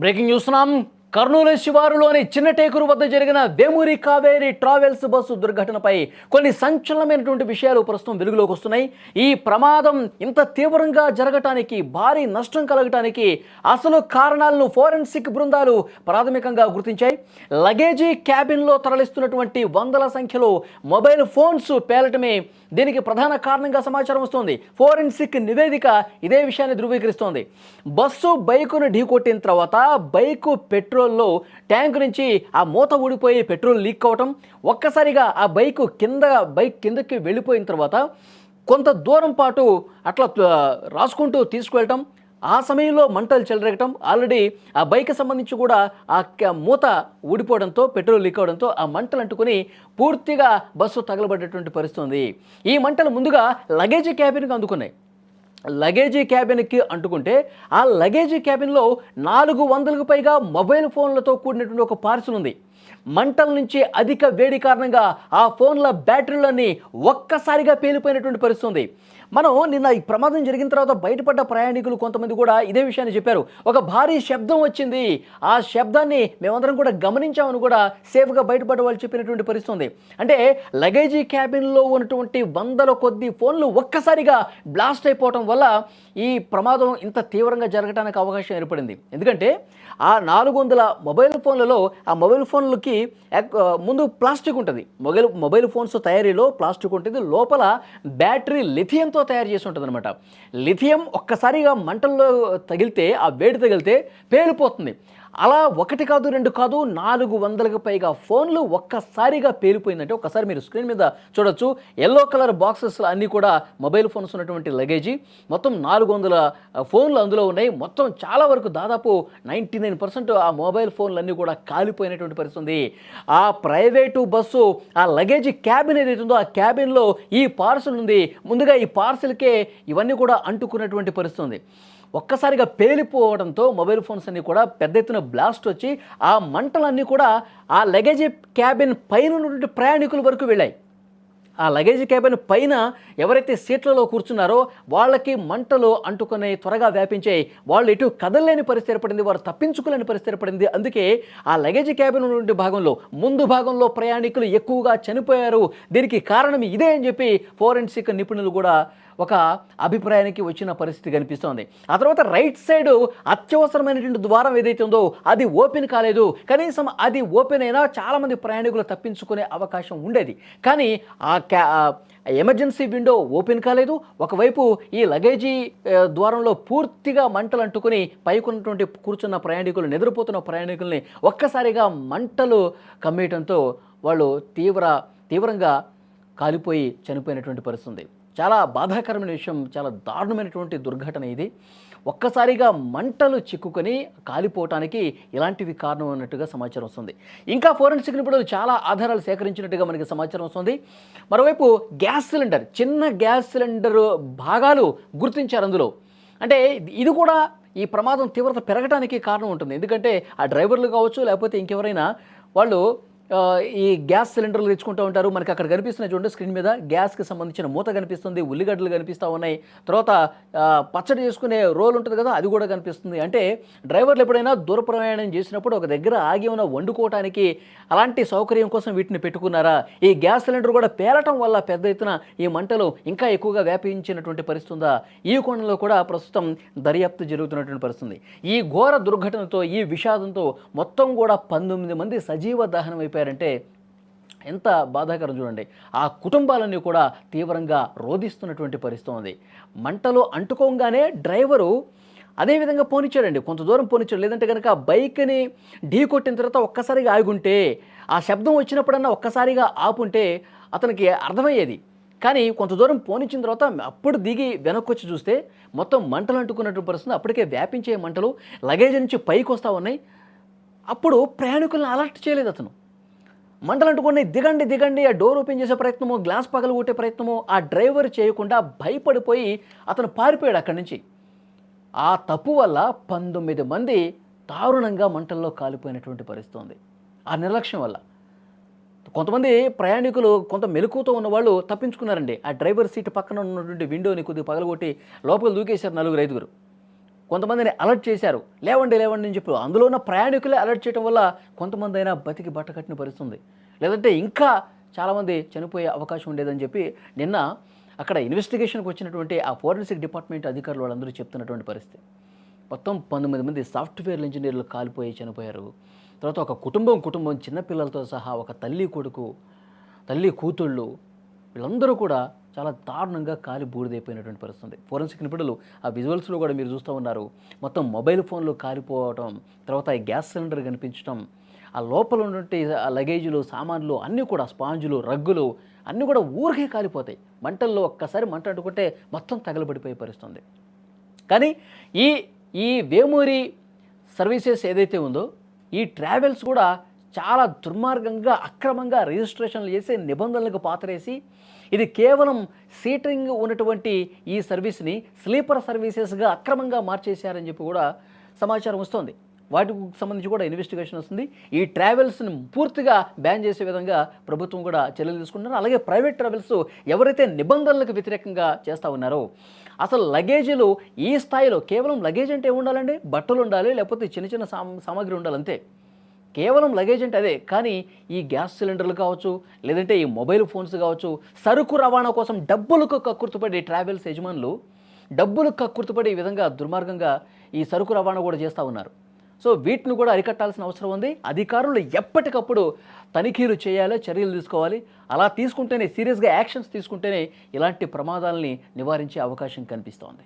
Breaking చూస్తున్నాం. కర్నూలు శివారులోని చిన్నటేకూరు వద్ద జరిగిన వేమూరి కావేరి ట్రావెల్స్ బస్సు దుర్ఘటనపై కొన్ని సంచలనమైనటువంటి విషయాలు ప్రస్తుతం వెలుగులోకి వస్తున్నాయి. ఈ ప్రమాదం ఇంత తీవ్రంగా జరగటానికి, భారీ నష్టం కలగటానికి అసలు కారణాలను ఫోరెన్సిక్ బృందాలు ప్రాథమికంగా గుర్తించాయి. లగేజీ క్యాబిన్లో తరలిస్తున్నటువంటి వందల సంఖ్యలో మొబైల్ ఫోన్స్ పేలటమే దీనికి ప్రధాన కారణంగా సమాచారం వస్తోంది. ఫోరెన్సిక్ నివేదిక ఇదే విషయాన్ని ధృవీకరిస్తోంది. బస్సు బైకును ఢీకొట్టిన తర్వాత బైకు పెట్రోల్లో ట్యాంక్ నుంచి ఆ మూత ఊడిపోయి పెట్రోల్ లీక్ అవటం, ఒక్కసారిగా ఆ బైక్ కిందకి వెళ్ళిపోయిన తర్వాత కొంత దూరం పాటు అట్లా రాసుకుంటూ తీసుకువెళ్ళటం, ఆ సమయంలో మంటలు చెలరేగటం, ఆల్రెడీ ఆ బైక్ సంబంధించి కూడా ఆ మూత ఊడిపోవడంతో పెట్రోల్ లీక్ అవడంతో ఆ మంటలు అంటుకుని పూర్తిగా బస్సు తగలబడేటువంటి పరిస్థితి ఉంది. ఈ మంటలు ముందుగా లగేజీ క్యాబిన్కి అందుకున్నాయి. లగేజీ క్యాబిన్కి అంటుకుంటే ఆ లగేజీ క్యాబిన్లో 400కు పైగా మొబైల్ ఫోన్లతో కూడినటువంటి ఒక పార్సల్ ఉంది. మంటల నుంచి అధిక వేడి కారణంగా ఆ ఫోన్ల బ్యాటరీలన్నీ ఒక్కసారిగా పేలిపోయినటువంటి పరిస్థితి ఉంది. మనం నిన్న ఈ ప్రమాదం జరిగిన తర్వాత బయటపడ్డ ప్రయాణికులు కొంతమంది కూడా ఇదే విషయాన్ని చెప్పారు. ఒక భారీ శబ్దం వచ్చింది, ఆ శబ్దాన్ని మేమందరం కూడా గమనించామని కూడా సేఫ్గా బయటపడ్డ వాళ్ళు చెప్పినటువంటి పరిస్థితి ఉంది. అంటే లగేజీ క్యాబిన్లో ఉన్నటువంటి వందల కొద్ది ఫోన్లు ఒక్కసారిగా బ్లాస్ట్ అయిపోవటం వల్ల ఈ ప్రమాదం ఇంత తీవ్రంగా జరగడానికి అవకాశం ఏర్పడింది. ఎందుకంటే ఆ 400 మొబైల్ ఫోన్లలో ఆ మొబైల్ ఫోన్లకి ముందు ప్లాస్టిక్ ఉంటుంది. మొబైల్ ఫోన్స్ తయారీలో ప్లాస్టిక్ ఉంటుంది, లోపల బ్యాటరీ లిథియంతో తయారు చేసి ఉంటుంది అనమాట. లిథియం ఒక్కసారిగా మంటల్లో తగిలితే, ఆ వేడి తగిలితే పేలిపోతుంది. అలా ఒకటి కాదు, రెండు కాదు, 400కు పైగా ఫోన్లు ఒక్కసారిగా పేలిపోయిందంటే ఒక్కసారి మీరు స్క్రీన్ మీద చూడొచ్చు. ఎల్లో కలర్ బాక్సెస్ అన్నీ కూడా మొబైల్ ఫోన్స్ ఉన్నటువంటి లగేజీ. మొత్తం 400 ఫోన్లు అందులో ఉన్నాయి. మొత్తం చాలా వరకు దాదాపు 99% ఆ మొబైల్ ఫోన్లన్నీ కూడా కాలిపోయినటువంటి పరిస్థితి ఉంది. ఆ ప్రైవేటు బస్సు ఆ లగేజీ క్యాబిన్ ఏదైతే ఉందో ఆ క్యాబిన్లో ఈ పార్సల్ ఉంది. ముందుగా ఈ పార్సల్కే ఇవన్నీ కూడా అంటుకున్నటువంటి పరిస్థితి ఉంది. ఒక్కసారిగా పేలిపోవడంతో మొబైల్ ఫోన్స్ అన్నీ కూడా పెద్ద ఎత్తున బ్లాస్ట్ వచ్చి ఆ మంటలన్నీ కూడా ఆ లగేజీ క్యాబిన్ పైన ఉన్నటువంటి ప్రయాణికుల వరకు వెళ్ళాయి. ఆ లగేజీ క్యాబిన్ పైన ఎవరైతే సీట్లలో కూర్చున్నారో వాళ్ళకి మంటలు అంటుకుని త్వరగా వ్యాపించాయి. వాళ్ళు ఎటు కదలలేని పరిస్థితి ఏర్పడింది, వారు తప్పించుకోలేని పరిస్థితి ఏర్పడింది. అందుకే ఆ లగేజీ క్యాబిన్ ఉన్నటువంటి భాగంలో, ముందు భాగంలో ప్రయాణికులు ఎక్కువగా చనిపోయారు. దీనికి కారణం ఇదే అని చెప్పి ఫోరెన్సిక్ నిపుణులు కూడా ఒక అభిప్రాయానికి వచ్చిన పరిస్థితి కనిపిస్తోంది. ఆ తర్వాత రైట్ సైడ్ అత్యవసరమైనటువంటి ద్వారం ఏదైతే ఉందో అది ఓపెన్ కాలేదు. కనీసం అది ఓపెన్ అయినా చాలామంది ప్రయాణికులు తప్పించుకునే అవకాశం ఉండేది. కానీ ఆ ఎమర్జెన్సీ విండో ఓపెన్ కాలేదు. ఒకవైపు ఈ లగేజీ ద్వారంలో పూర్తిగా మంటలు అంటుకుని పైకున్నటువంటి కూర్చున్న ప్రయాణికులు, నిద్రపోతున్న ప్రయాణికుల్ని ఒక్కసారిగా మంటలు కమ్మేయడంతో వాళ్ళు తీవ్రంగా కాలిపోయి చనిపోయినటువంటి పరిస్థితి. చాలా బాధాకరమైన విషయం, చాలా దారుణమైనటువంటి దుర్ఘటన ఇది. ఒక్కసారిగా మంటలు చిక్కుకొని కాలిపోవటానికి ఇలాంటివి కారణం అన్నట్టుగా సమాచారం వస్తుంది. ఇంకా ఫోరెన్సిక్ నిపుణులు చాలా ఆధారాలు సేకరించినట్టుగా మనకి సమాచారం వస్తుంది. మరోవైపు గ్యాస్ సిలిండర్, చిన్న గ్యాస్ సిలిండర్ భాగాలు గుర్తించారు అందులో. అంటే ఇది కూడా ఈ ప్రమాదం తీవ్రత పెరగడానికి కారణం ఉంటుంది. ఎందుకంటే ఆ డ్రైవర్లు కావచ్చు, లేకపోతే ఇంకెవరైనా వాళ్ళు ఈ గ్యాస్ సిలిండర్లు తెచ్చుకుంటూ ఉంటారు. మనకి అక్కడ కనిపిస్తున్నాయి చూడండి స్క్రీన్ మీద, గ్యాస్కి సంబంధించిన మూత కనిపిస్తుంది, ఉల్లిగడ్డలు కనిపిస్తూ ఉన్నాయి, తర్వాత పచ్చడి చేసుకునే రోల్ ఉంటుంది కదా అది కూడా కనిపిస్తుంది. అంటే డ్రైవర్లు ఎప్పుడైనా దూర ప్రయాణం చేసినప్పుడు ఒక దగ్గర ఆగి ఉన్న వండుకోవటానికి అలాంటి సౌకర్యం కోసం వీటిని పెట్టుకున్నారా? ఈ గ్యాస్ సిలిండర్ కూడా పేలటం వల్ల పెద్ద ఎత్తున ఈ మంటలు ఇంకా ఎక్కువగా వ్యాపించినటువంటి పరిస్థితి ఉందా? ఈ కోణంలో కూడా ప్రస్తుతం దర్యాప్తు జరుగుతున్నటువంటి పరిస్థితి. ఈ ఘోర దుర్ఘటనతో, ఈ విషాదంతో మొత్తం కూడా 19 మంది సజీవ దహనం అయిపోయారంటే ఎంత బాధాకరం చూడండి. ఆ కుటుంబాలన్నీ కూడా తీవ్రంగా రోధిస్తున్నటువంటి పరిస్థితి ఉంది. మంటలు అంటుకోగానే డ్రైవరు అదేవిధంగా పోనిచ్చాడండి, కొంత దూరం పోనిచ్చాడు. లేదంటే కనుక బైక్ని ఢీ కొట్టిన తర్వాత ఒక్కసారిగా ఆగుంటే, ఆ శబ్దం వచ్చినప్పుడన్నా ఒక్కసారిగా ఆపుంటే అతనికి అర్థమయ్యేది. కానీ కొంత దూరం పోనిచ్చిన తర్వాత అప్పుడు దిగి వెనక్కి వచ్చి చూస్తే మొత్తం మంటలు అంటుకున్నటువంటి పరిస్థితి. అప్పటికే వ్యాపించే మంటలు లగేజ్ నుంచి పైకి వస్తూ ఉన్నాయి. అప్పుడు ప్రయాణికులను అలర్ట్ చేయలేదు అతను. మంటలు అంటుకుని దిగండి, ఆ డోర్ ఓపెన్ చేసే ప్రయత్నమో, గ్లాస్ పగలగొట్టే ప్రయత్నమో ఆ డ్రైవర్ చేయకుండా భయపడిపోయి అతను పారిపోయాడు అక్కడి నుంచి. ఆ తప్పు వల్ల 19 మంది దారుణంగా మంటల్లో కాలిపోయినటువంటి పరిస్థితి ఉంది. ఆ నిర్లక్ష్యం వల్ల కొంతమంది ప్రయాణికులు, కొంత మెలకువతో ఉన్నవాళ్ళు తప్పించుకున్నారండి. ఆ డ్రైవర్ సీట్ పక్కన ఉన్నటువంటి విండోని కొద్దిగా పగలగొట్టి లోపల దూకేశారు 4-5. కొంతమందిని అలర్ట్ చేశారు, లేవండి లేవండి అని చెప్పి. అందులో ఉన్న ప్రయాణికులే అలర్ట్ చేయడం వల్ల కొంతమంది అయినా బతికి బట్టకట్టిన పరిస్థితుంది. లేదంటే ఇంకా చాలామంది చనిపోయే అవకాశం ఉండేదని చెప్పి నిన్న అక్కడ ఇన్వెస్టిగేషన్కి వచ్చినటువంటి ఆ ఫోరెన్సిక్ డిపార్ట్మెంట్ అధికారులు వాళ్ళందరూ చెప్తున్నటువంటి పరిస్థితి. మొత్తం 19 మంది సాఫ్ట్వేర్ ఇంజనీర్లు కాలిపోయి చనిపోయారు. తర్వాత ఒక కుటుంబం చిన్నపిల్లలతో సహా ఒక తల్లి కొడుకు, తల్లి కూతుళ్ళు వీళ్ళందరూ కూడా చాలా దారుణంగా కాలి బూడిదైపోయినటువంటి పరిస్థితి. ఫోరెన్సిక్ నిపుణులు ఆ విజువల్స్లో కూడా మీరు చూస్తూ ఉన్నారు. మొత్తం మొబైల్ ఫోన్లు కాలిపోవటం, తర్వాత ఈ గ్యాస్ సిలిండర్ కనిపించడం, ఆ లోపల ఉన్నటువంటి ఆ లగేజీలు, సామాన్లు అన్నీ కూడా స్పాంజులు, రగ్గులు అన్నీ కూడా ఊరికే కాలిపోతాయి. మంటల్లో ఒక్కసారి మంట అంటుకుంటే మొత్తం తగలబడిపోయే పరిస్థితుంది. కానీ ఈ ఈ వేమూరి సర్వీసెస్ ఏదైతే ఉందో ఈ ట్రావెల్స్ కూడా చాలా దుర్మార్గంగా అక్రమంగా రిజిస్ట్రేషన్లు చేసి నిబంధనలకు పాతరేసి ఇది కేవలం సీటింగ్ ఉన్నటువంటి ఈ సర్వీస్ని స్లీపర్ సర్వీసెస్గా అక్రమంగా మార్చేశారని చెప్పి కూడా సమాచారం వస్తుంది. వాటికి సంబంధించి కూడా ఇన్వెస్టిగేషన్ వస్తుంది. ఈ ట్రావెల్స్ని పూర్తిగా బ్యాన్ చేసే విధంగా ప్రభుత్వం కూడా చర్యలు తీసుకుంటున్నారు. అలాగే ప్రైవేట్ ట్రావెల్స్ ఎవరైతే నిబంధనలకు వ్యతిరేకంగా చేస్తూ ఉన్నారో అసలు లగేజీలు ఈ స్థాయిలో కేవలం లగేజ్ అంటే ఏముండాలండి, బట్టలు ఉండాలి, లేకపోతే చిన్న చిన్న సామాగ్రి ఉండాలి అంతే. కేవలం లగేజ్ అంటే అదే. కానీ ఈ గ్యాస్ సిలిండర్లు కావచ్చు, లేదంటే ఈ మొబైల్ ఫోన్స్ కావచ్చు, సరుకు రవాణా కోసం డబ్బులకు కక్కుర్తిపడి ట్రావెల్స్ యజమానులు డబ్బులకు కక్కుర్తిపడి ఈ విధంగా దుర్మార్గంగా ఈ సరుకు రవాణా కూడా చేస్తూ ఉన్నారు. సో వీటిని కూడా అరికట్టాల్సిన అవసరం ఉంది. అధికారులు ఎప్పటికప్పుడు తనిఖీలు చేయాలి, చర్యలు తీసుకోవాలి. అలా తీసుకుంటేనే, సీరియస్గా యాక్షన్స్ తీసుకుంటేనే ఇలాంటి ప్రమాదాలని నివారించే అవకాశం కనిపిస్తోంది.